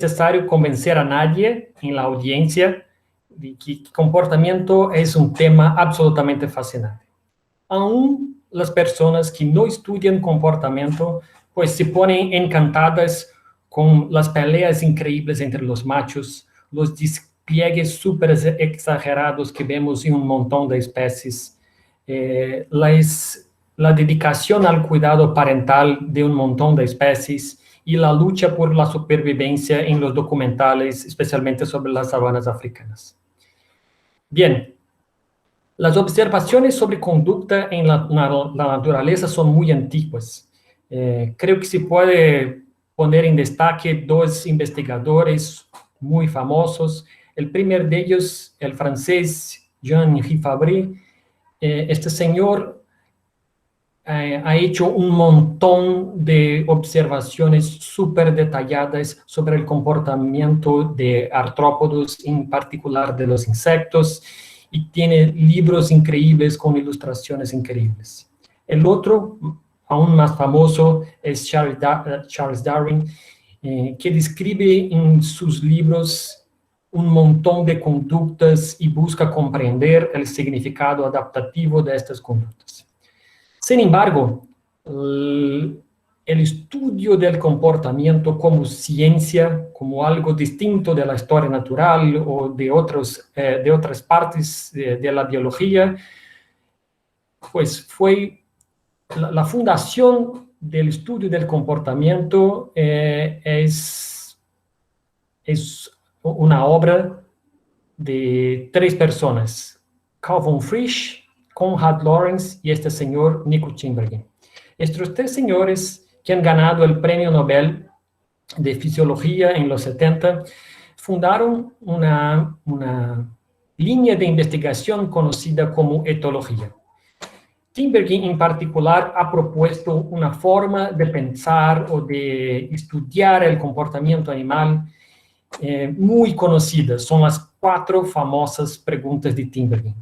necesario convencer a nadie en la audiencia de que comportamiento es un tema absolutamente fascinante. Aún las personas que no estudian comportamiento, pues se ponen encantadas con las peleas increíbles entre los machos, los despliegues súper exagerados que vemos en un montón de especies, la dedicación al cuidado parental de un montón de especies y la lucha por la supervivencia en los documentales, especialmente sobre las sabanas africanas. Bien, las observaciones sobre conducta en la naturaleza son muy antiguas. Creo que se puede poner en destaque dos investigadores muy famosos. El primer de ellos, el francés Jean-Henri Fabre. Este señor ha hecho un montón de observaciones súper detalladas sobre el comportamiento de artrópodos, en particular de los insectos, y tiene libros increíbles con ilustraciones increíbles. El otro, aún más famoso, es Charles Darwin, que describe en sus libros un montón de conductas y busca comprender el significado adaptativo de estas conductas. Sin embargo, el estudio del comportamiento como ciencia, como algo distinto de la historia natural o de otras partes de la biología, pues fue la fundación del estudio del comportamiento. Es una obra de 3 personas: Carl von Frisch, Konrad Lorenz y este señor Nico Tinbergen. Estos 3 señores que han ganado el Premio Nobel de Fisiología en los 70 fundaron una línea de investigación conocida como etología. Tinbergen en particular ha propuesto una forma de pensar o de estudiar el comportamiento animal muy conocida. Son las 4 famosas preguntas de Tinbergen.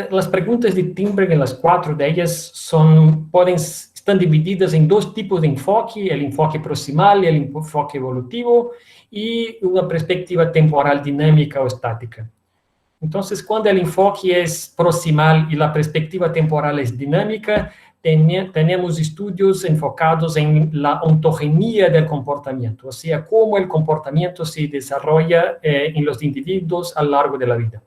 Las preguntas de Tinbergen, las 4 de ellas, están divididas en 2 tipos de enfoque: el enfoque proximal y el enfoque evolutivo, y una perspectiva temporal dinámica o estática. Entonces, cuando el enfoque es proximal y la perspectiva temporal es dinámica, tenemos estudios enfocados en la ontogenia del comportamiento, o sea, cómo el comportamiento se desarrolla en los individuos a lo largo de la vida.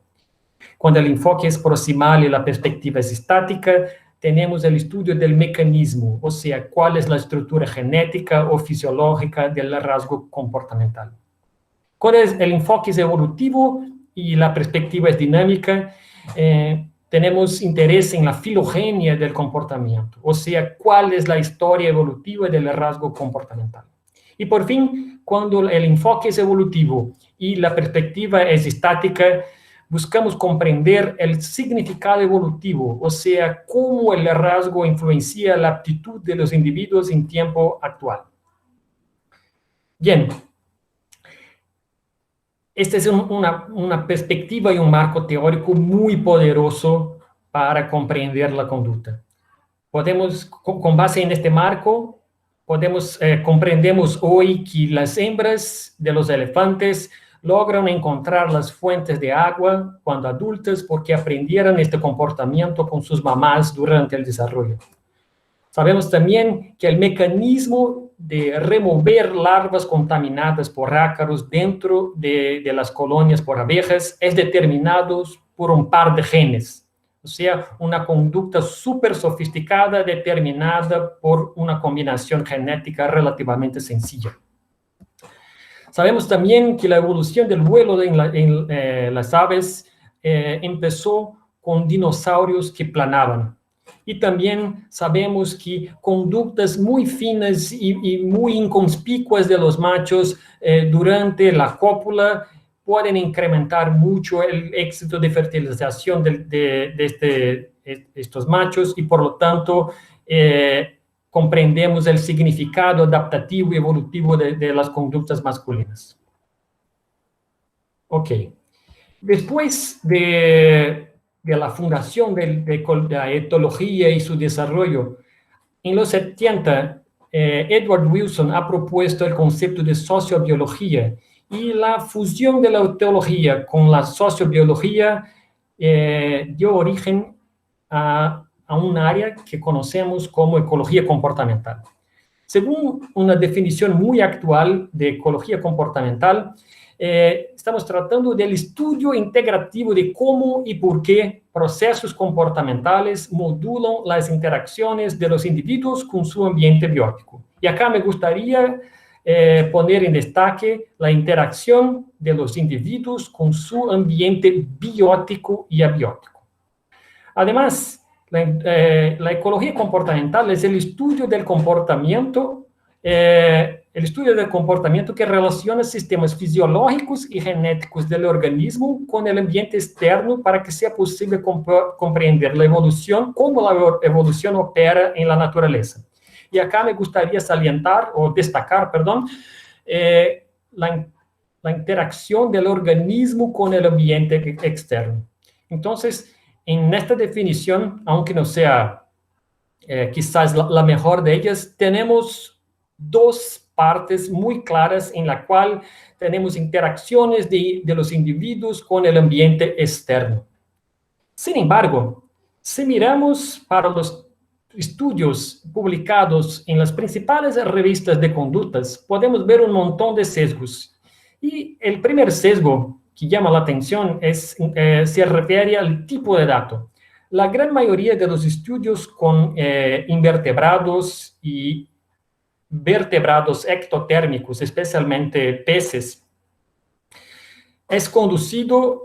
Cuando el enfoque es proximal y la perspectiva es estática, tenemos el estudio del mecanismo, o sea, cuál es la estructura genética o fisiológica del rasgo comportamental. Cuando el enfoque es evolutivo y la perspectiva es dinámica, tenemos interés en la filogenia del comportamiento, o sea, cuál es la historia evolutiva del rasgo comportamental. Y por fin, cuando el enfoque es evolutivo y la perspectiva es estática, buscamos comprender el significado evolutivo, o sea, cómo el rasgo influencia la aptitud de los individuos en tiempo actual. Bien. Esta es una perspectiva y un marco teórico muy poderoso para comprender la conducta. Con base en este marco, comprendemos hoy que las hembras de los elefantes logran encontrar las fuentes de agua cuando adultas porque aprendieron este comportamiento con sus mamás durante el desarrollo. Sabemos también que el mecanismo de remover larvas contaminadas por ácaros dentro de las colonias por abejas es determinado por un par de genes, o sea, una conducta súper sofisticada determinada por una combinación genética relativamente sencilla. Sabemos también que la evolución del vuelo en las aves empezó con dinosaurios que planaban. Y también sabemos que conductas muy finas y muy inconspicuas de los machos durante la cópula pueden incrementar mucho el éxito de fertilización de estos machos, y por lo tanto comprendemos el significado adaptativo y evolutivo de las conductas masculinas. Ok. Después de la fundación de la etología y su desarrollo, en los 70 Edward Wilson ha propuesto el concepto de sociobiología, y la fusión de la teología con la sociobiología dio origen a un área que conocemos como ecología comportamental. Según una definición muy actual de ecología comportamental, estamos tratando del estudio integrativo de cómo y por qué procesos comportamentales modulan las interacciones de los individuos con su ambiente biótico. Y acá me gustaría poner en destaque la interacción de los individuos con su ambiente biótico y abiótico. Además, la ecología comportamental es el estudio del comportamiento que relaciona sistemas fisiológicos y genéticos del organismo con el ambiente externo para que sea posible comprender la evolución, cómo la evolución opera en la naturaleza. Y acá me gustaría destacar, la interacción del organismo con el ambiente externo. Entonces, en esta definición, aunque no sea quizás la mejor de ellas, tenemos dos partes muy claras en la cual tenemos interacciones de los individuos con el ambiente externo. Sin embargo, si miramos para los estudios publicados en las principales revistas de conductas, podemos ver un montón de sesgos. Y el primer sesgo que llama la atención se refiere al tipo de dato. La gran mayoría de los estudios con invertebrados y vertebrados ectotérmicos, especialmente peces,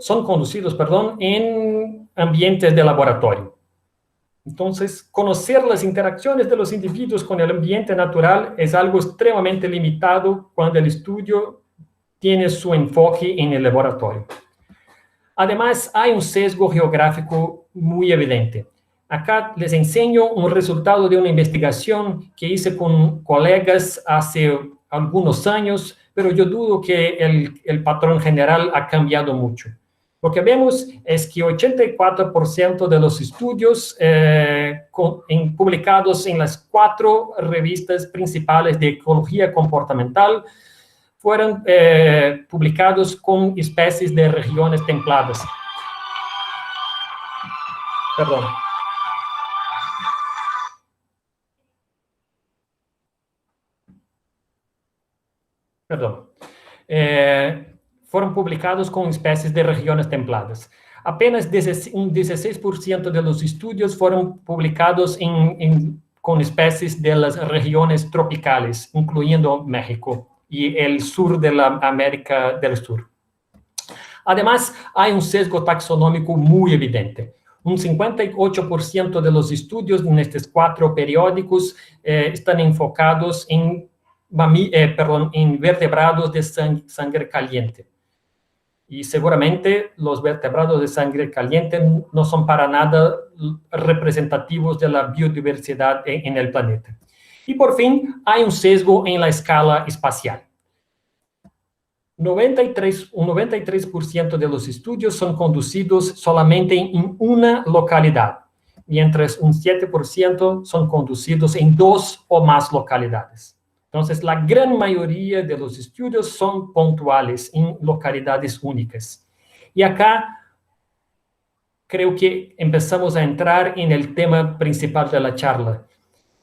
son conducidos en ambientes de laboratorio. Entonces, conocer las interacciones de los individuos con el ambiente natural es algo extremadamente limitado cuando el estudio tiene su enfoque en el laboratorio. Además, hay un sesgo geográfico muy evidente. Acá les enseño un resultado de una investigación que hice con colegas hace algunos años, pero yo dudo que el patrón general ha cambiado mucho. Lo que vemos es que 84% de los estudios publicados en las 4 revistas principales de ecología comportamental fueron publicados con especies de regiones templadas. Perdón. Fueron publicados con especies de regiones templadas. Apenas un 16% de los estudios fueron publicados con especies de las regiones tropicales, incluyendo México y el sur de la América del Sur. Además, hay un sesgo taxonómico muy evidente. Un 58% de los estudios en estos 4 periódicos están enfocados en vertebrados de sangre caliente. Y seguramente los vertebrados de sangre caliente no son para nada representativos de la biodiversidad en el planeta. Y por fin, hay un sesgo en la escala espacial. Un 93% de los estudios son conducidos solamente en una localidad, mientras un 7% son conducidos en 2 o más localidades. Entonces, la gran mayoría de los estudios son puntuales en localidades únicas. Y acá creo que empezamos a entrar en el tema principal de la charla.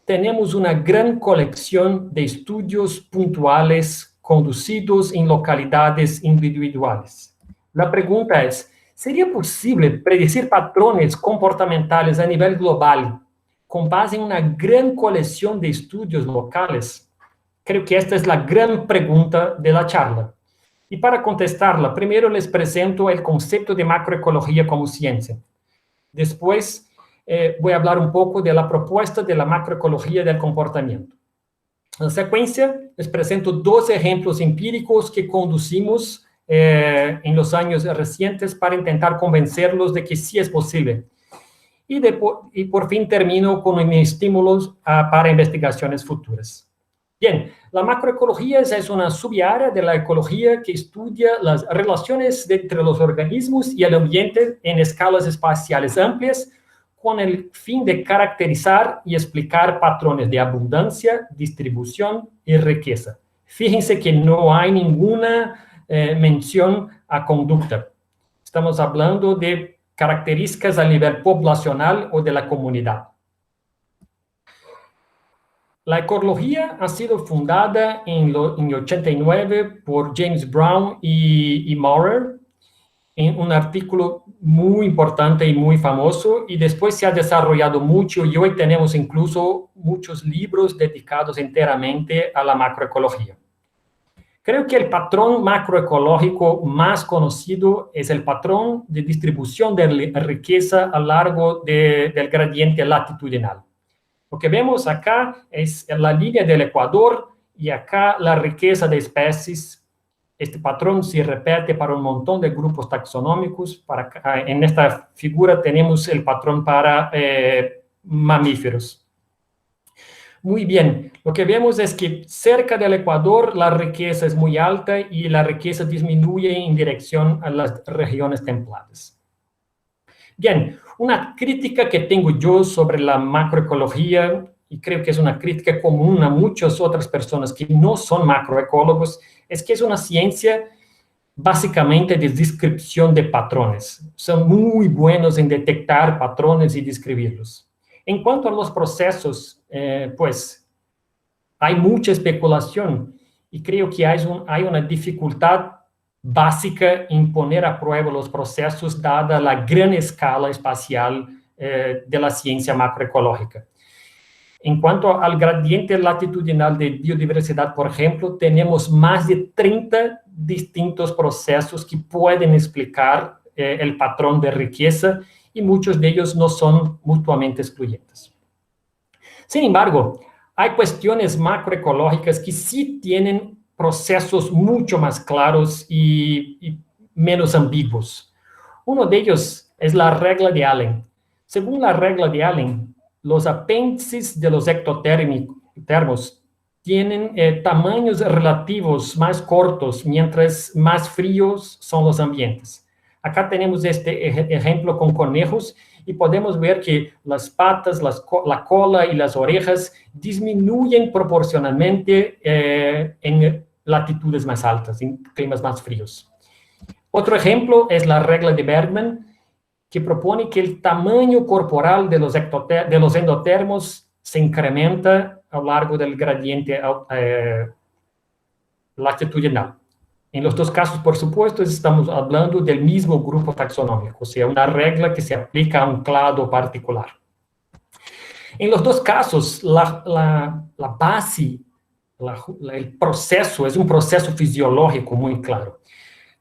Tenemos una gran colección de estudios puntuales conducidos en localidades individuales. La pregunta es, ¿sería posible predecir patrones comportamentales a nivel global con base en una gran colección de estudios locales? Creo que esta es la gran pregunta de la charla. Y para contestarla, primero les presento el concepto de macroecología como ciencia. Después voy a hablar un poco de la propuesta de la macroecología del comportamiento. En secuencia, les presento 2 ejemplos empíricos que conducimos en los años recientes para intentar convencerlos de que sí es posible. Y por fin termino con estímulos para investigaciones futuras. Bien, la macroecología es una subárea de la ecología que estudia las relaciones entre los organismos y el ambiente en escalas espaciales amplias, con el fin de caracterizar y explicar patrones de abundancia, distribución y riqueza. Fíjense que no hay ninguna mención a conducta. Estamos hablando de características a nivel poblacional o de la comunidad. La ecología ha sido fundada en 89 por James Brown y Maurer, en un artículo muy importante y muy famoso, y después se ha desarrollado mucho, y hoy tenemos incluso muchos libros dedicados enteramente a la macroecología. Creo que el patrón macroecológico más conocido es el patrón de distribución de riqueza a lo largo del gradiente latitudinal. Lo que vemos acá es la línea del Ecuador y acá la riqueza de especies. Este patrón se repite para un montón de grupos taxonómicos. En esta figura tenemos el patrón para mamíferos. Muy bien, lo que vemos es que cerca del Ecuador la riqueza es muy alta y la riqueza disminuye en dirección a las regiones templadas. Bien, una crítica que tengo yo sobre la macroecología, y creo que es una crítica común a muchas otras personas que no son macroecólogos, es que es una ciencia básicamente de descripción de patrones. Son muy buenos en detectar patrones y describirlos. En cuanto a los procesos, pues hay mucha especulación y creo que hay una dificultad básica en poner a prueba los procesos dada la gran escala espacial de la ciencia macroecológica. En cuanto al gradiente latitudinal de biodiversidad, por ejemplo, tenemos más de 30 distintos procesos que pueden explicar el patrón de riqueza y muchos de ellos no son mutuamente excluyentes. Sin embargo, hay cuestiones macroecológicas que sí tienen procesos mucho más claros y menos ambiguos. Uno de ellos es la regla de Allen. Según la regla de Allen, los apéndices de los ectotermos tienen tamaños relativos más cortos, mientras más fríos son los ambientes. Acá tenemos este ejemplo con conejos y podemos ver que las patas, la cola y las orejas disminuyen proporcionalmente en latitudes más altas, en climas más fríos. Otro ejemplo es la regla de Bergman, que propone que el tamaño corporal de los endotermos se incrementa a lo largo del gradiente latitudinal. En los dos casos, por supuesto, estamos hablando del mismo grupo taxonómico, o sea, una regla que se aplica a un clado particular. En los dos casos, la base, el proceso es un proceso fisiológico muy claro.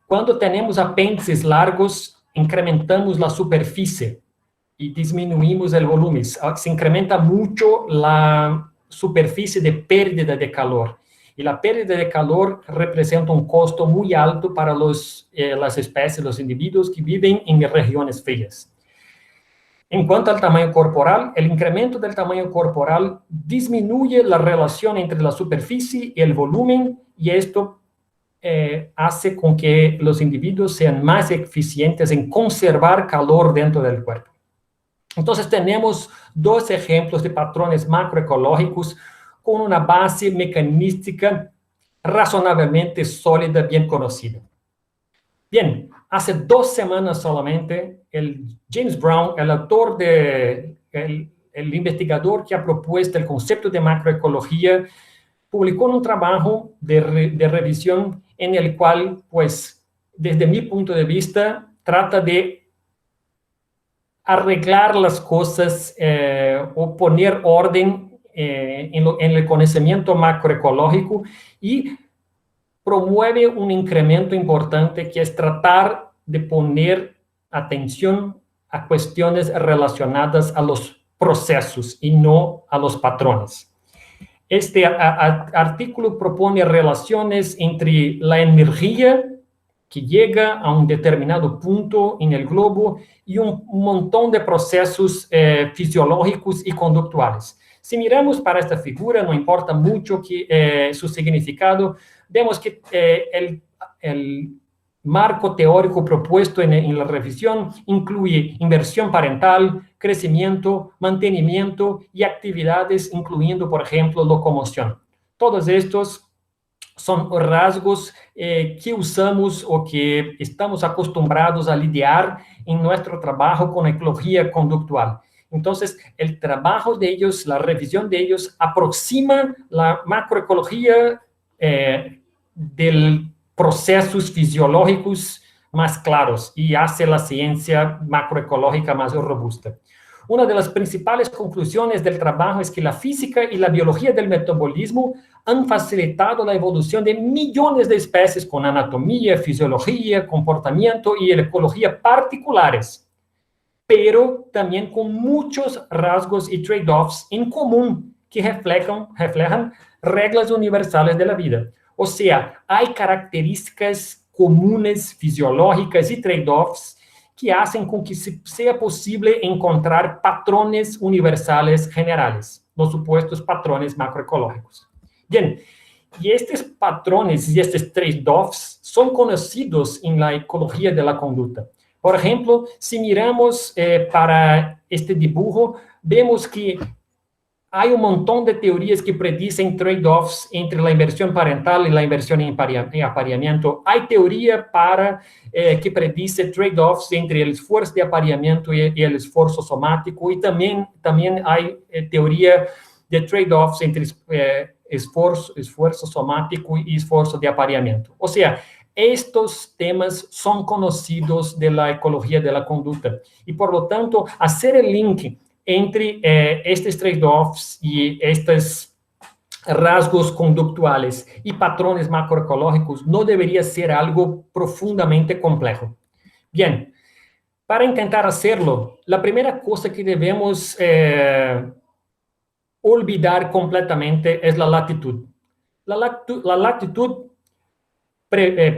Cuando tenemos apéndices largos, incrementamos la superficie y disminuimos el volumen. Se incrementa mucho la superficie de pérdida de calor. Y la pérdida de calor representa un costo muy alto para las especies, los individuos que viven en regiones frías. En cuanto al tamaño corporal, el incremento del tamaño corporal disminuye la relación entre la superficie y el volumen, y esto hace con que los individuos sean más eficientes en conservar calor dentro del cuerpo. Entonces tenemos dos ejemplos de patrones macroecológicos con una base mecanística razonablemente sólida, bien conocida. Bien, hace 2 semanas solamente, el James Brown, el autor el investigador que ha propuesto el concepto de macroecología, publicó un trabajo de revisión en el cual, pues, desde mi punto de vista, trata de arreglar las cosas o poner orden en el conocimiento macroecológico y promueve un incremento importante que es tratar de poner atención a cuestiones relacionadas a los procesos y no a los patrones. Este artículo propone relaciones entre la energía que llega a un determinado punto en el globo y un montón de procesos fisiológicos y conductuales. Si miramos para esta figura, no importa mucho su significado, vemos que el marco teórico propuesto en la revisión incluye inversión parental, crecimiento, mantenimiento y actividades, incluyendo, por ejemplo, locomoción. Todos estos son rasgos que usamos o que estamos acostumbrados a lidiar en nuestro trabajo con ecología conductual. Entonces, el trabajo de ellos, la revisión de ellos, aproxima la macroecología de procesos fisiológicos más claros y hace la ciencia macroecológica más robusta. Una de las principales conclusiones del trabajo es que la física y la biología del metabolismo han facilitado la evolución de millones de especies con anatomía, fisiología, comportamiento y ecología particulares, pero también con muchos rasgos y trade-offs en común que reflejan reglas universales de la vida. O sea, hay características comunes fisiológicas y trade-offs que hacen con que sea posible encontrar patrones universales generales, los supuestos patrones macroecológicos. Bien, y estos patrones y estos trade-offs son conocidos en la ecología de la conducta. Por ejemplo, si miramos para este dibujo, vemos que hay un montón de teorías que predicen trade-offs entre la inversión parental y la inversión en apareamiento. Hay teoría que predice trade-offs entre el esfuerzo de apareamiento y el esfuerzo somático, y también hay teoría de trade-offs entre esfuerzo somático y esfuerzo de apareamiento. O sea, estos temas son conocidos de la ecología de la conducta, y por lo tanto, hacer el link entre estos trade-offs y estos rasgos conductuales y patrones macroecológicos no debería ser algo profundamente complejo. Bien, para intentar hacerlo, la primera cosa que debemos olvidar completamente es la latitud. La latitud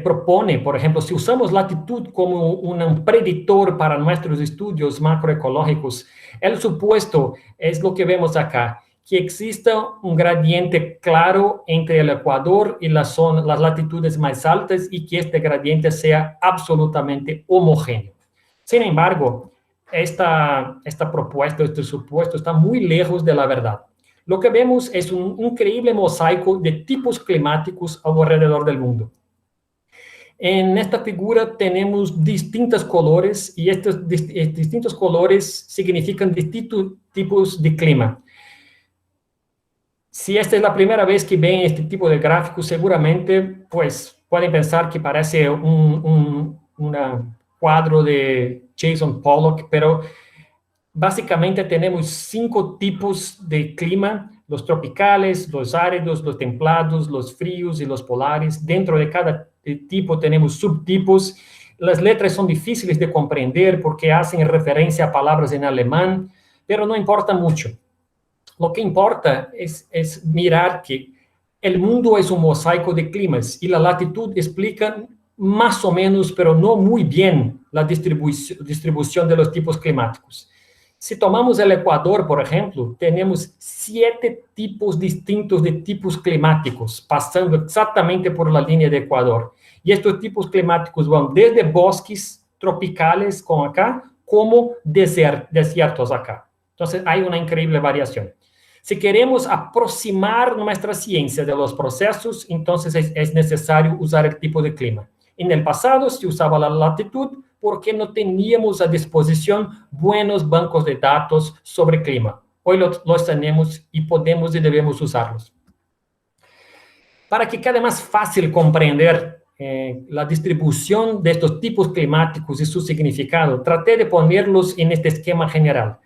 propone, por ejemplo, si usamos latitud como un predictor para nuestros estudios macroecológicos, el supuesto es lo que vemos acá, que exista un gradiente claro entre el ecuador y las latitudes más altas y que este gradiente sea absolutamente homogéneo. Sin embargo, esta propuesta, este supuesto, está muy lejos de la verdad. Lo que vemos es un increíble mosaico de tipos climáticos alrededor del mundo. En esta figura tenemos distintos colores y estos distintos colores significan distintos tipos de clima. Si esta es la primera vez que ven este tipo de gráfico, seguramente pues, pueden pensar que parece un cuadro de Jason Pollock, pero básicamente tenemos 5 tipos de clima: los tropicales, los áridos, los templados, los fríos y los polares. Dentro de cada tipo tenemos subtipos. Las letras son difíciles de comprender porque hacen referencia a palabras en alemán, pero no importa mucho. Lo que importa es mirar que el mundo es un mosaico de climas y la latitud explica más o menos, pero no muy bien, la distribución de los tipos climáticos. Si tomamos el Ecuador, por ejemplo, tenemos 7 tipos distintos de tipos climáticos, pasando exactamente por la línea de Ecuador. Y estos tipos climáticos van desde bosques tropicales, como acá, como desiertos acá. Entonces, hay una increíble variación. Si queremos aproximar nuestra ciencia de los procesos, entonces es necesario usar el tipo de clima. En el pasado se usaba la latitud porque no teníamos a disposición buenos bancos de datos sobre clima. Hoy los tenemos y podemos y debemos usarlos. Para que quede más fácil comprender la distribución de estos tipos climáticos y su significado, traté de ponerlos en este esquema general.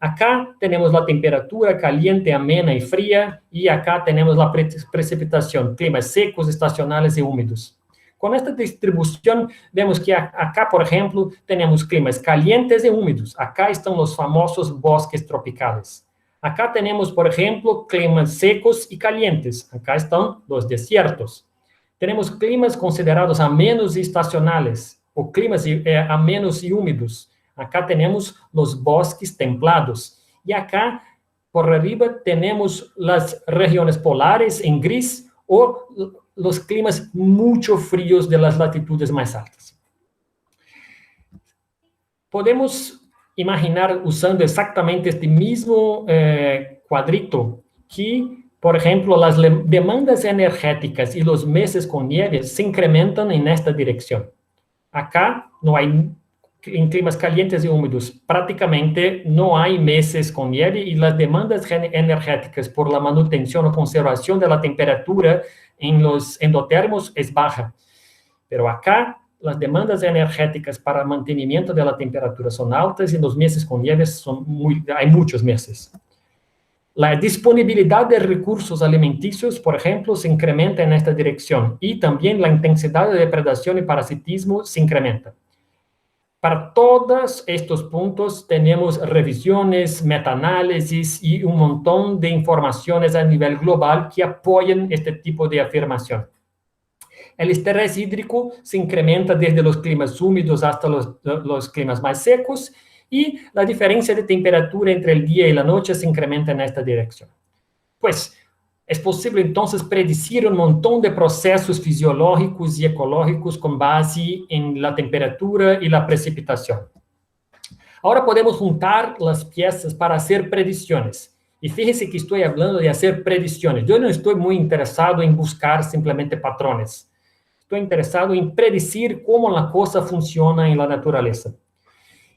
Acá tenemos la temperatura caliente, amena y fría, y acá tenemos la precipitación, climas secos, estacionales y húmedos. Con esta distribución vemos que acá, por ejemplo, tenemos climas calientes y húmedos. Acá están los famosos bosques tropicales. Acá tenemos, por ejemplo, climas secos y calientes. Acá están los desiertos. Tenemos climas considerados amenos y estacionales, o climas amenos y húmedos. Acá tenemos los bosques templados. Y acá, por arriba, tenemos las regiones polares en gris o los climas mucho fríos de las latitudes más altas. Podemos imaginar usando exactamente este mismo cuadrito que, por ejemplo, las demandas energéticas y los meses con nieve se incrementan en esta dirección. Acá no hay, en climas calientes y húmedos, prácticamente no hay meses con nieve y las demandas energéticas por la manutención o conservación de la temperatura en los endotermos es baja. Pero acá las demandas energéticas para mantenimiento de la temperatura son altas y los meses con nieve hay muchos meses. La disponibilidad de recursos alimenticios, por ejemplo, se incrementa en esta dirección y también la intensidad de depredación y parasitismo se incrementa. Para todos estos puntos tenemos revisiones, metaanálisis y un montón de informaciones a nivel global que apoyan este tipo de afirmación. El estrés hídrico se incrementa desde los climas húmedos hasta los climas más secos y la diferencia de temperatura entre el día y la noche se incrementa en esta dirección. Pues es posible entonces predecir un montón de procesos fisiológicos y ecológicos con base en la temperatura y la precipitación. Ahora podemos juntar las piezas para hacer predicciones. Y fíjense que estoy hablando de hacer predicciones. Yo no estoy muy interesado en buscar simplemente patrones. Estoy interesado en predecir cómo la cosa funciona en la naturaleza.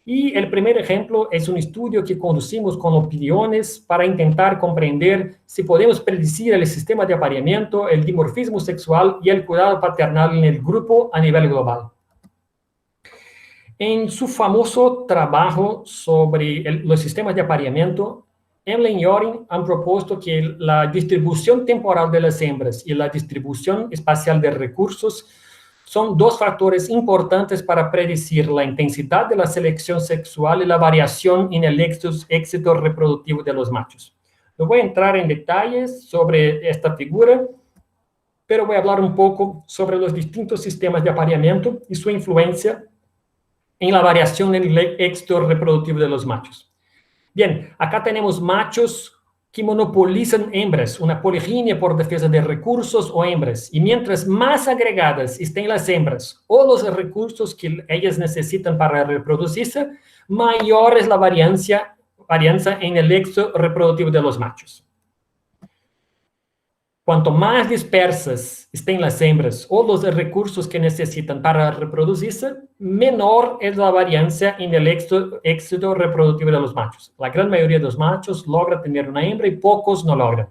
Y el primer ejemplo es un estudio que conducimos con opiniones para intentar comprender si podemos predecir el sistema de apareamiento, el dimorfismo sexual y el cuidado paternal en el grupo a nivel global. En su famoso trabajo sobre los sistemas de apareamiento, Emlen y Oren han propuesto que la distribución temporal de las hembras y la distribución espacial de recursos son dos factores importantes para predecir la intensidad de la selección sexual y la variación en el éxito reproductivo de los machos. No voy a entrar en detalles sobre esta figura, pero voy a hablar un poco sobre los distintos sistemas de apareamiento y su influencia en la variación en el éxito reproductivo de los machos. Bien, acá tenemos machos que monopolizan hembras, una poliginia por defensa de recursos o hembras, y mientras más agregadas estén las hembras o los recursos que ellas necesitan para reproducirse, mayor es la varianza en el éxito reproductivo de los machos. Cuanto más dispersas estén las hembras o los recursos que necesitan para reproducirse, menor es la varianza en el éxito reproductivo de los machos. La gran mayoría de los machos logra tener una hembra y pocos no logran.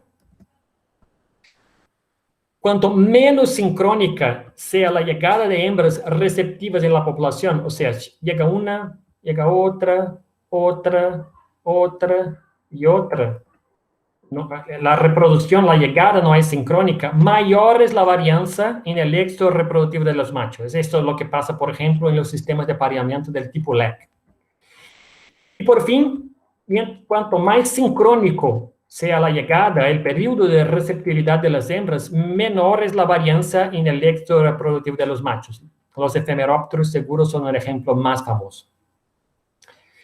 Cuanto menos sincrónica sea la llegada de hembras receptivas en la población, o sea, llega una, llega otra, otra y otra. No, la reproducción, la llegada no es sincrónica, mayor es la varianza en el éxito reproductivo de los machos. Esto es lo que pasa, por ejemplo, en los sistemas de apareamiento del tipo LEC. Y por fin, cuanto más sincrónico sea la llegada, el periodo de receptividad de las hembras, menor es la varianza en el éxito reproductivo de los machos. Los efemerópteros seguros son el ejemplo más famoso.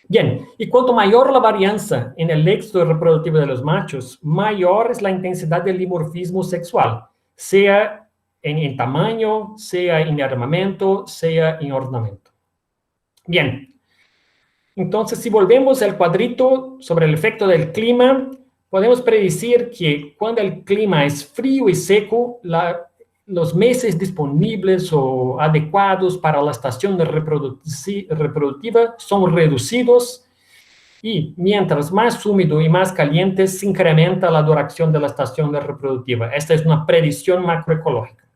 Bien, y cuanto mayor la varianza en el éxito reproductivo de los machos, mayor es la intensidad del dimorfismo sexual, sea en tamaño, sea en armamento, sea en ornamento. Bien, entonces si volvemos al cuadrito sobre el efecto del clima, podemos predecir que cuando el clima es frío y seco, los meses disponibles o adecuados para la estación reproductiva son reducidos y mientras más húmedo y más caliente se incrementa la duración de la estación reproductiva. Esta es una predicción macroecológica.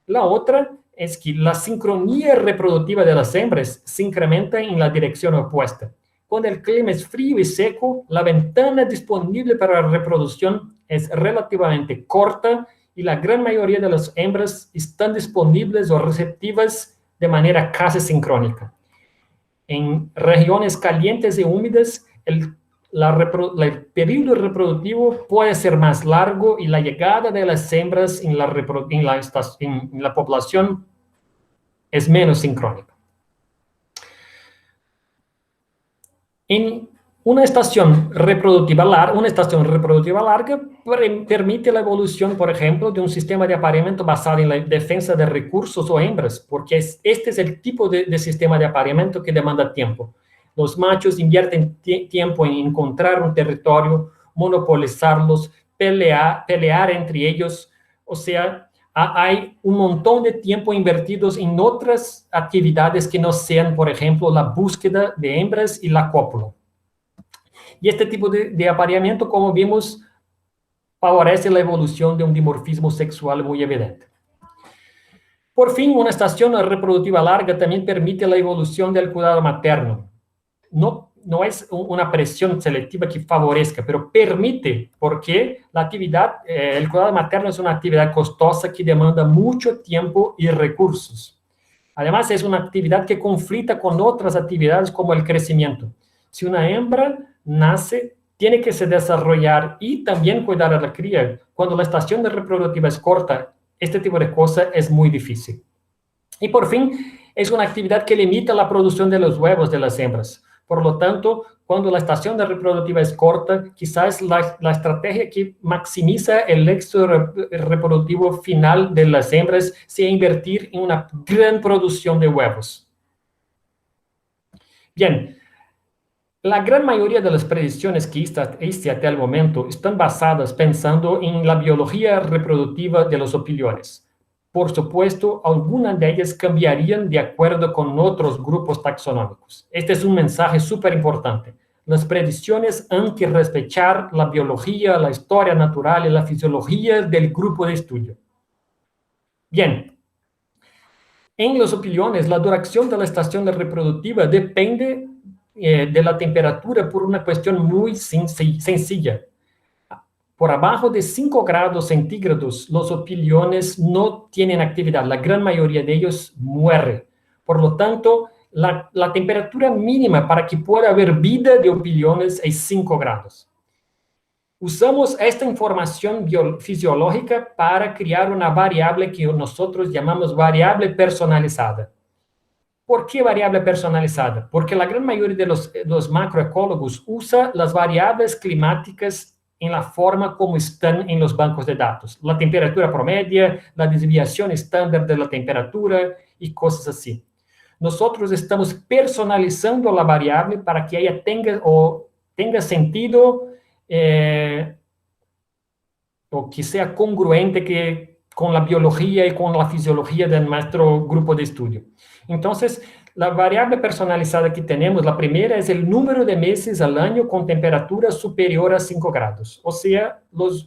La otra es que la sincronía reproductiva de las hembras se incrementa en la dirección opuesta. Cuando el clima es frío y seco, la ventana disponible para la reproducción es relativamente corta y la gran mayoría de las hembras están disponibles o receptivas de manera casi sincrónica. En regiones calientes y húmedas, el periodo reproductivo puede ser más largo y la llegada de las hembras en la población es menos sincrónica. En una estación reproductiva larga permite la evolución, por ejemplo, de un sistema de apareamiento basado en la defensa de recursos o hembras, porque este es el tipo de sistema de apareamiento que demanda tiempo. Los machos invierten tiempo en encontrar un territorio, monopolizarlos, pelear entre ellos. O sea, hay un montón de tiempo invertidos en otras actividades que no sean, por ejemplo, la búsqueda de hembras y la cópula. Y este tipo de apareamiento, como vimos, favorece la evolución de un dimorfismo sexual muy evidente. Por fin, una estación reproductiva larga también permite la evolución del cuidado materno. No es una presión selectiva que favorezca, pero permite, porque la actividad, el cuidado materno es una actividad costosa que demanda mucho tiempo y recursos. Además, es una actividad que conflicta con otras actividades como el crecimiento. Si una hembra nace, tiene que se desarrollar y también cuidar a la cría. Cuando la estación reproductiva es corta, este tipo de cosas es muy difícil. Y por fin, es una actividad que limita la producción de los huevos de las hembras. Por lo tanto, cuando la estación reproductiva es corta, quizás la estrategia que maximiza el éxito reproductivo final de las hembras sea invertir en una gran producción de huevos. Bien, la gran mayoría de las predicciones que hice hasta el momento están basadas pensando en la biología reproductiva de los opiliones. Por supuesto, algunas de ellas cambiarían de acuerdo con otros grupos taxonómicos. Este es un mensaje súper importante. Las predicciones han que respetar la biología, la historia natural y la fisiología del grupo de estudio. Bien, en los opiliones, la duración de la estación reproductiva depende de la temperatura por una cuestión muy sencilla. Por abajo de 5 grados centígrados, los opiliones no tienen actividad. La gran mayoría de ellos muere. Por lo tanto, la temperatura mínima para que pueda haber vida de opiliones es 5 grados. Usamos esta información fisiológica para crear una variable que nosotros llamamos variable personalizada. ¿Por qué variable personalizada? Porque la gran mayoría de los macroecólogos usa las variables climáticas en la forma como están en los bancos de datos. La temperatura promedio, la desviación estándar de la temperatura y cosas así. Nosotros estamos personalizando la variable para que ella tenga sentido o que sea congruente con la biología y con la fisiología de nuestro grupo de estudio. Entonces, la variable personalizada que tenemos, la primera es el número de meses al año con temperatura superior a 5 grados. O sea,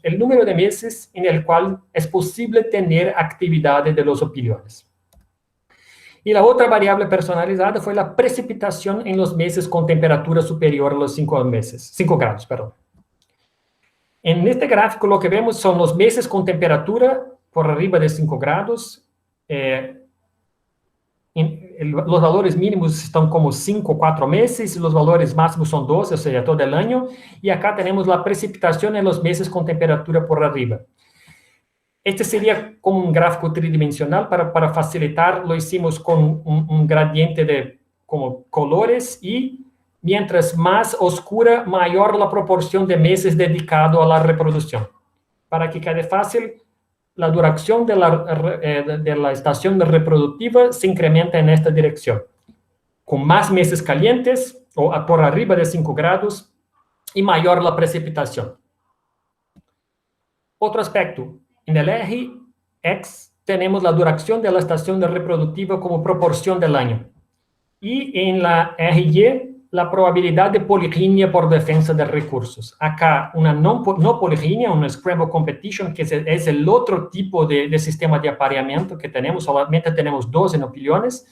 el número de meses en el cual es posible tener actividad de los opiliones. Y la otra variable personalizada fue la precipitación en los meses con temperatura superior a los 5 grados, perdón. En este gráfico lo que vemos son los meses con temperatura por arriba de 5 grados. Los valores mínimos están como 5 o 4 meses, y los valores máximos son 12, o sea, todo el año. Y acá tenemos la precipitación en los meses con temperatura por arriba. Este sería como un gráfico tridimensional. Para facilitar, lo hicimos con un gradiente de como colores y mientras más oscura, mayor la proporción de meses dedicado a la reproducción. Para que quede fácil, la duración de la estación reproductiva se incrementa en esta dirección. Con más meses calientes, o por arriba de 5 grados, y mayor la precipitación. Otro aspecto, en el eje X tenemos la duración de la estación reproductiva como proporción del año. Y en la eje Y, la probabilidad de poliginia por defensa de recursos. Acá, una no poliginia, una scramble competition, que es el otro tipo de sistema de apareamiento que tenemos, solamente tenemos 2 en opiliones.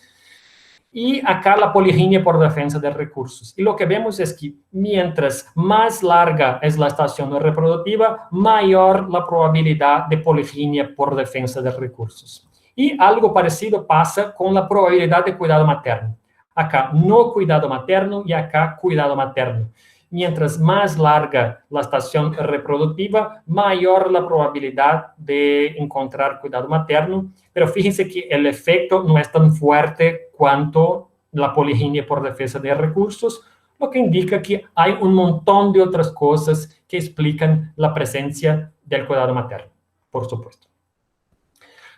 Y acá la poliginia por defensa de recursos. Y lo que vemos es que mientras más larga es la estación reproductiva, mayor la probabilidad de poliginia por defensa de recursos. Y algo parecido pasa con la probabilidad de cuidado materno. Acá no cuidado materno y acá cuidado materno. Mientras más larga la estación reproductiva, mayor la probabilidad de encontrar cuidado materno. Pero fíjense que el efecto no es tan fuerte cuanto la poliginia por defensa de recursos, lo que indica que hay un montón de otras cosas que explican la presencia del cuidado materno, por supuesto.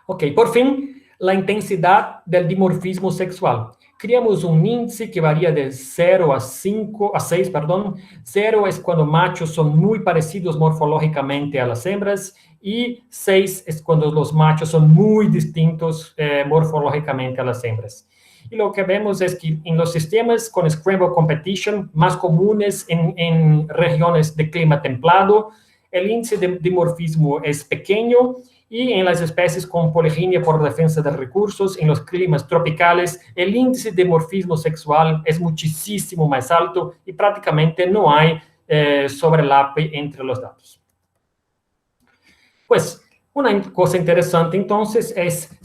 Ok, por fin, la intensidad del dimorfismo sexual. Creamos un índice que varía de 0 a 5, a 6, perdón. 0 es cuando machos son muy parecidos morfológicamente a las hembras y 6 es cuando los machos son muy distintos morfológicamente a las hembras. Y lo que vemos es que en los sistemas con Scramble Competition más comunes en regiones de clima templado, el índice de dimorfismo es pequeño, y en las especies con poliginia por defensa de recursos, en los climas tropicales, el índice de dimorfismo sexual es muchísimo más alto y prácticamente no hay sobrelape entre los datos. Pues, una cosa interesante entonces es,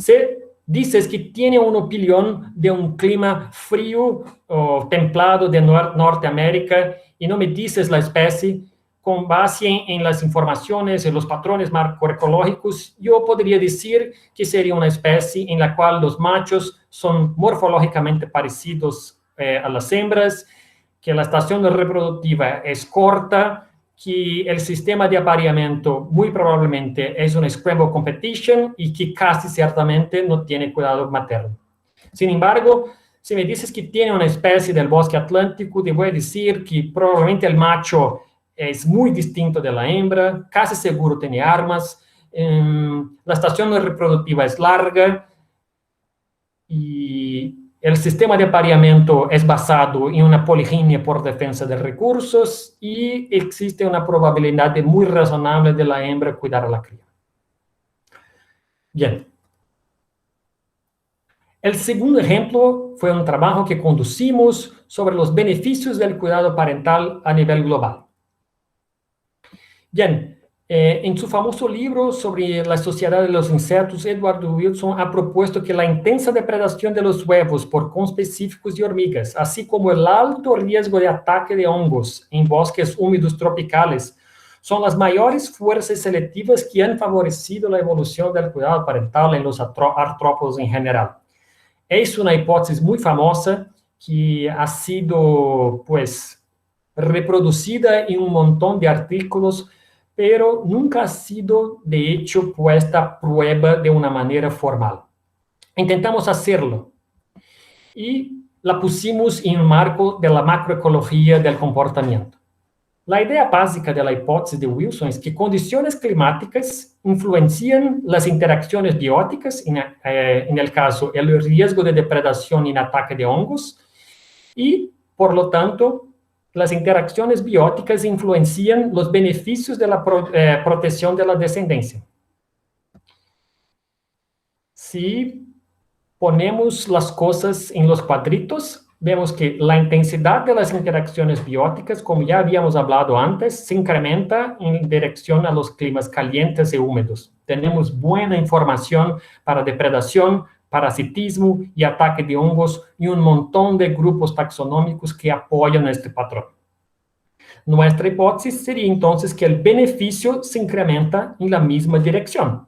dices que tiene una opinión de un clima frío o templado de Norteamérica y no me dices la especie. Con base en las informaciones, en los patrones macroecológicos, yo podría decir que sería una especie en la cual los machos son morfológicamente parecidos a las hembras, que la estación reproductiva es corta, que el sistema de apareamiento muy probablemente es una Scramble Competition y que casi ciertamente no tiene cuidado materno. Sin embargo, si me dices que tiene una especie del bosque atlántico, te voy a decir que probablemente el macho es muy distinto de la hembra, casi seguro tiene armas, la estación reproductiva es larga y el sistema de apareamiento es basado en una poliginia por defensa de recursos y existe una probabilidad muy razonable de la hembra cuidar a la cría. Bien. El segundo ejemplo fue un trabajo que conducimos sobre los beneficios del cuidado parental a nivel global. Bien, en su famoso libro sobre la sociedad de los insectos, Edward Wilson ha propuesto que la intensa depredación de los huevos por conspecíficos y hormigas, así como el alto riesgo de ataque de hongos en bosques húmedos tropicales, son las mayores fuerzas selectivas que han favorecido la evolución del cuidado parental en los artrópodos en general. Es una hipótesis muy famosa que ha sido, pues, reproducida en un montón de artículos, pero nunca ha sido, de hecho, puesta a prueba de una manera formal. Intentamos hacerlo y la pusimos en el marco de la macroecología del comportamiento. La idea básica de la hipótesis de Wilson es que condiciones climáticas influencian las interacciones bióticas, en el caso, el riesgo de depredación y ataque de hongos, y, por lo tanto, las interacciones bióticas influencian los beneficios de la protección de la descendencia. Si ponemos las cosas en los cuadritos, vemos que la intensidad de las interacciones bióticas, como ya habíamos hablado antes, se incrementa en dirección a los climas calientes y húmedos. Tenemos buena información para depredación, parasitismo y ataque de hongos y un montón de grupos taxonómicos que apoyan este patrón. Nuestra hipótesis sería entonces que el beneficio se incrementa en la misma dirección.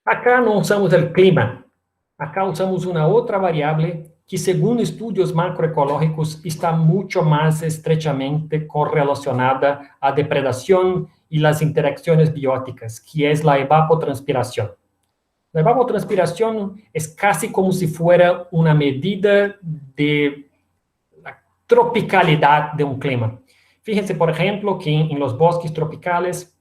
Acá no usamos el clima, acá usamos una otra variable que según estudios macroecológicos está mucho más estrechamente correlacionada a depredación y las interacciones bióticas, que es la evapotranspiración. La evapotranspiración es casi como si fuera una medida de la tropicalidad de un clima. Fíjense, por ejemplo, que en los bosques tropicales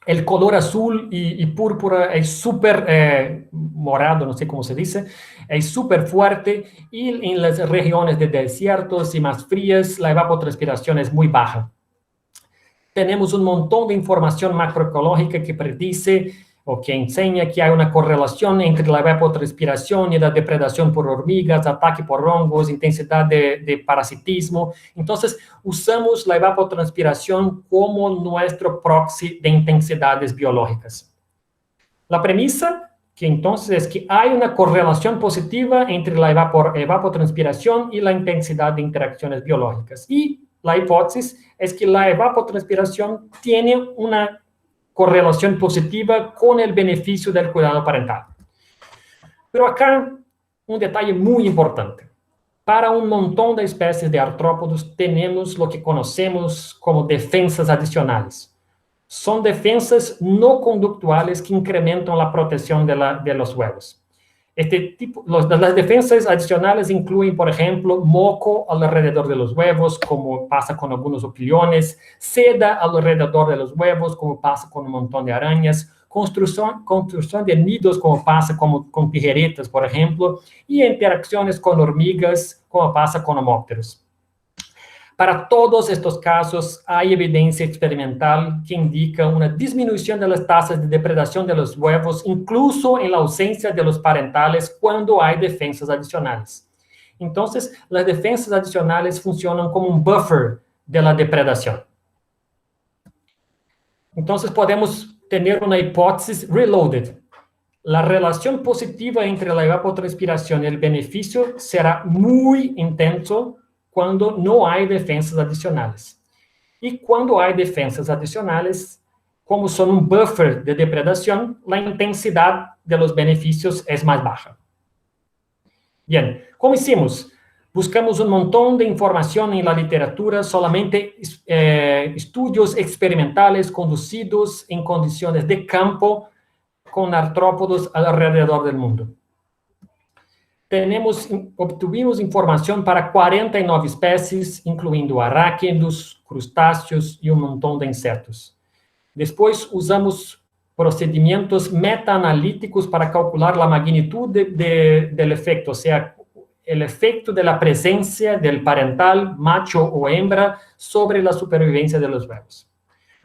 el color azul y púrpura es súper morado, no sé cómo se dice, es súper fuerte, y en las regiones de desiertos y más frías la evapotranspiración es muy baja. Tenemos un montón de información macroecológica que predice o que enseña que hay una correlación entre la evapotranspiración y la depredación por hormigas, ataque por hongos, intensidad de parasitismo. Entonces, usamos la evapotranspiración como nuestro proxy de intensidades biológicas. La premisa que entonces es que hay una correlación positiva entre la evapotranspiración y la intensidad de interacciones biológicas. Y la hipótesis es que la evapotranspiración tiene una correlación positiva con el beneficio del cuidado parental. Pero acá, un detalle muy importante. Para un montón de especies de artrópodos, tenemos lo que conocemos como defensas adicionales. Son defensas no conductuales que incrementan la protección de los huevos. Las defensas adicionales incluyen, por ejemplo, moco alrededor de los huevos, como pasa con algunos opiliones, seda alrededor de los huevos, como pasa con un montón de arañas, construcción de nidos, como pasa con tijeretas, por ejemplo, y interacciones con hormigas, como pasa con homópteros. Para todos estos casos, hay evidencia experimental que indica una disminución de las tasas de depredación de los huevos, incluso en la ausencia de los parentales, cuando hay defensas adicionales. Entonces, las defensas adicionales funcionan como un buffer de la depredación. Entonces, podemos tener una hipótesis reloaded. La relación positiva entre la evapotranspiración y el beneficio será muy intenso cuando no hay defensas adicionales. Y cuando hay defensas adicionales, como son un buffer de depredación, la intensidad de los beneficios es más baja. Bien, ¿cómo hicimos? Buscamos un montón de información en la literatura, solamente estudios experimentales conducidos en condiciones de campo con artrópodos alrededor del mundo. Obtuvimos información para 49 especies, incluyendo arrácnidos, crustáceos y un montón de insectos. Después usamos procedimientos meta-analíticos para calcular la magnitud del efecto, o sea, el efecto de la presencia del parental, macho o hembra, sobre la supervivencia de los huevos.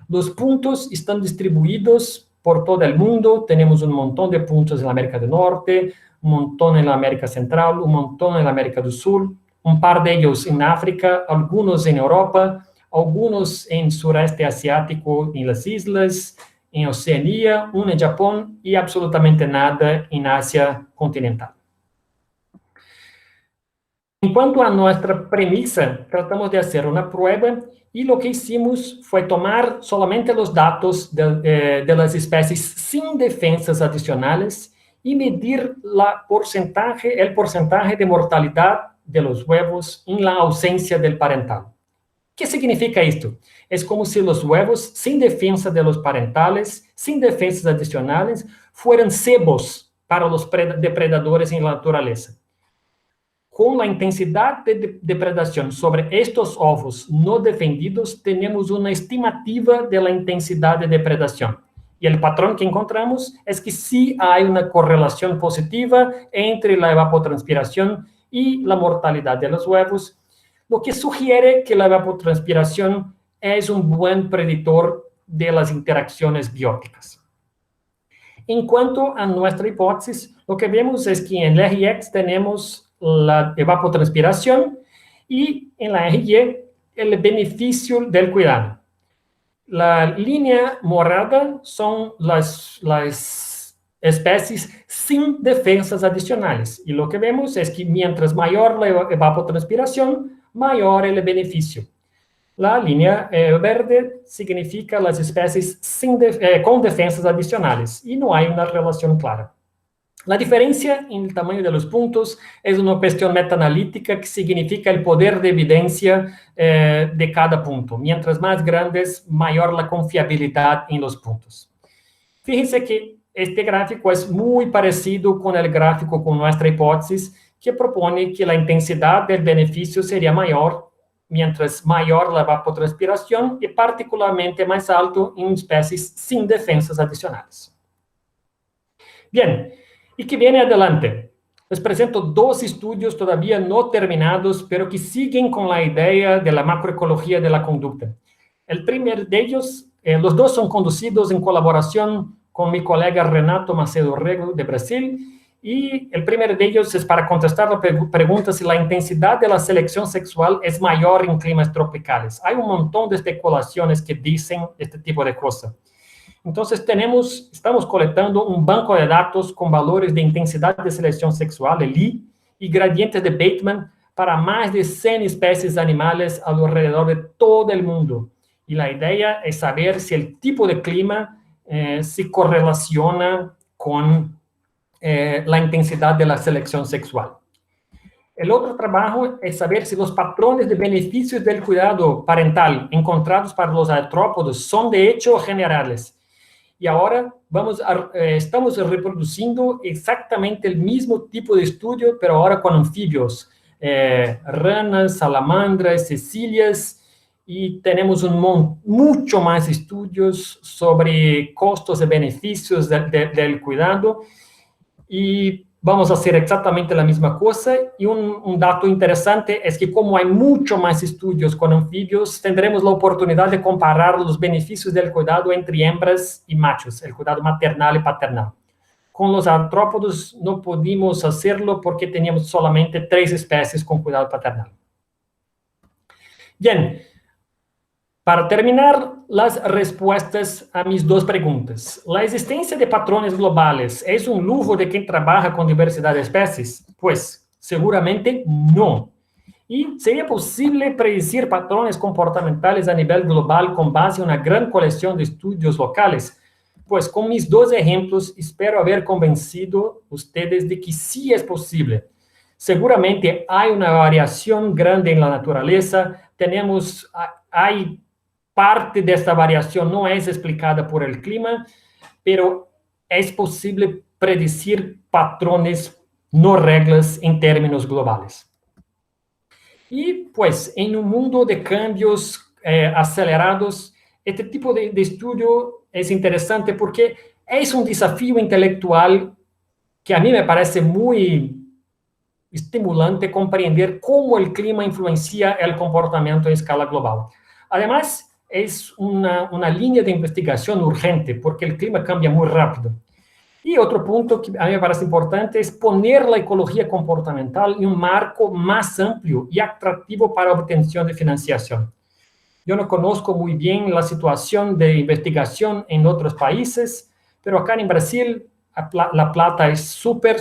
Los puntos están distribuidos por todo el mundo. Tenemos un montón de puntos en la América del Norte, un montón en la América Central, un montón en la América del Sur, un par de ellos en África, algunos en Europa, algunos en sureste asiático, en las islas, en Oceanía, uno en Japón y absolutamente nada en Asia continental. En cuanto a nuestra premisa, tratamos de hacer una prueba y lo que hicimos fue tomar solamente los datos de las especies sin defensas adicionales y medir el porcentaje de mortalidad de los huevos en la ausencia del parental. ¿Qué significa esto? Es como si los huevos sin defensa de los parentales, sin defensas adicionales, fueran cebos para los depredadores en la naturaleza. Con la intensidad de depredación sobre estos ovos no defendidos, tenemos una estimativa de la intensidad de depredación. Y el patrón que encontramos es que sí hay una correlación positiva entre la evapotranspiración y la mortalidad de los huevos, lo que sugiere que la evapotranspiración es un buen predictor de las interacciones bióticas. En cuanto a nuestra hipótesis, lo que vemos es que en la RX tenemos la evapotranspiración y en la RY el beneficio del cuidado. La línea morada son las especies sin defensas adicionales. Y lo que vemos es que mientras mayor la evapotranspiración, mayor el beneficio. La línea verde significa las especies con defensas adicionales y no hay una relación clara. La diferencia en el tamaño de los puntos es una cuestión metaanalítica que significa el poder de evidencia de cada punto. Mientras más grandes, mayor la confiabilidad en los puntos. Fíjense que este gráfico es muy parecido con el gráfico con nuestra hipótesis, que propone que la intensidad del beneficio sería mayor, mientras mayor la evapotranspiración y particularmente más alto en especies sin defensas adicionales. Bien. ¿Y qué viene adelante? Les presento dos estudios todavía no terminados, pero que siguen con la idea de la macroecología de la conducta. El primer de ellos, los dos son conducidos en colaboración con mi colega Renato Macedo Rego de Brasil, y el primero de ellos es para contestar la pregunta si la intensidad de la selección sexual es mayor en climas tropicales. Hay un montón de especulaciones que dicen este tipo de cosas. Entonces, estamos colectando un banco de datos con valores de intensidad de selección sexual, el I, y gradientes de Bateman para más de 100 especies animales alrededor de todo el mundo. Y la idea es saber si el tipo de clima se correlaciona con la intensidad de la selección sexual. El otro trabajo es saber si los patrones de beneficios del cuidado parental encontrados para los artrópodos son de hecho generales. Y ahora estamos reproduciendo exactamente el mismo tipo de estudio, pero ahora con anfibios, ranas, salamandras, cecilias, y tenemos mucho más estudios sobre costos y beneficios del cuidado, y vamos a hacer exactamente la misma cosa. Y un dato interesante es que como hay mucho más estudios con anfibios, tendremos la oportunidad de comparar los beneficios del cuidado entre hembras y machos, el cuidado maternal y paternal. Con los artrópodos no pudimos hacerlo porque teníamos solamente 3 especies con cuidado paternal. Bien, para terminar, las respuestas a mis 2 preguntas. ¿La existencia de patrones globales es un lujo de quien trabaja con diversidad de especies? Pues, seguramente no. ¿Y sería posible predecir patrones comportamentales a nivel global con base en una gran colección de estudios locales? Pues con mis 2 ejemplos espero haber convencido a ustedes de que sí es posible. Seguramente hay una variación grande en la naturaleza, hay parte de esta variación no es explicada por el clima, pero es posible predecir patrones, no reglas, en términos globales. Y pues en un mundo de cambios acelerados, este tipo de estudio es interesante porque es un desafío intelectual que a mí me parece muy estimulante comprender cómo el clima influencia el comportamiento en escala global. Además, es una línea de investigación urgente porque el clima cambia muy rápido. Y otro punto que a mí me parece importante es poner la ecología comportamental en un marco más amplio y atractivo para obtención de financiación. Yo no conozco muy bien la situación de investigación en otros países, pero acá en Brasil la plata es súper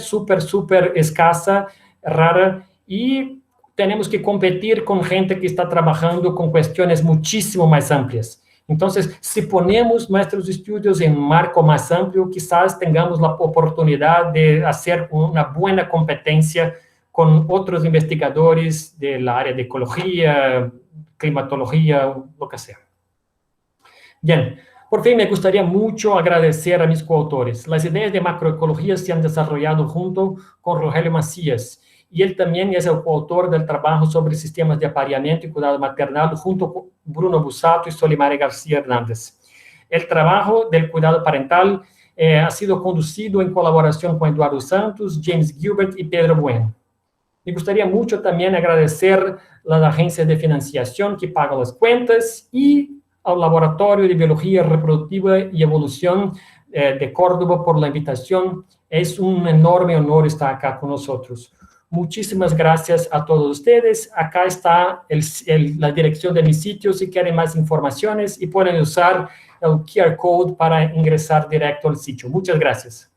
escasa, rara, y tenemos que competir con gente que está trabajando con cuestiones muchísimo más amplias. Entonces, si ponemos nuestros estudios en un marco más amplio, quizás tengamos la oportunidad de hacer una buena competencia con otros investigadores del área de ecología, climatología, lo que sea. Bien, por fin me gustaría mucho agradecer a mis coautores. Las ideas de macroecología se han desarrollado junto con Rogelio Macías, y él también es el coautor del trabajo sobre sistemas de apareamiento y cuidado maternal junto con Bruno Bussato y Solimare García Hernández. El trabajo del cuidado parental ha sido conducido en colaboración con Eduardo Santos, James Gilbert y Pedro Bueno. Me gustaría mucho también agradecer a las agencias de financiación que pagan las cuentas y al Laboratorio de Biología Reproductiva y Evolución de Córdoba por la invitación. Es un enorme honor estar acá con nosotros. Muchísimas gracias a todos ustedes. Acá está la dirección de mi sitio si quieren más informaciones, y pueden usar el QR code para ingresar directo al sitio. Muchas gracias.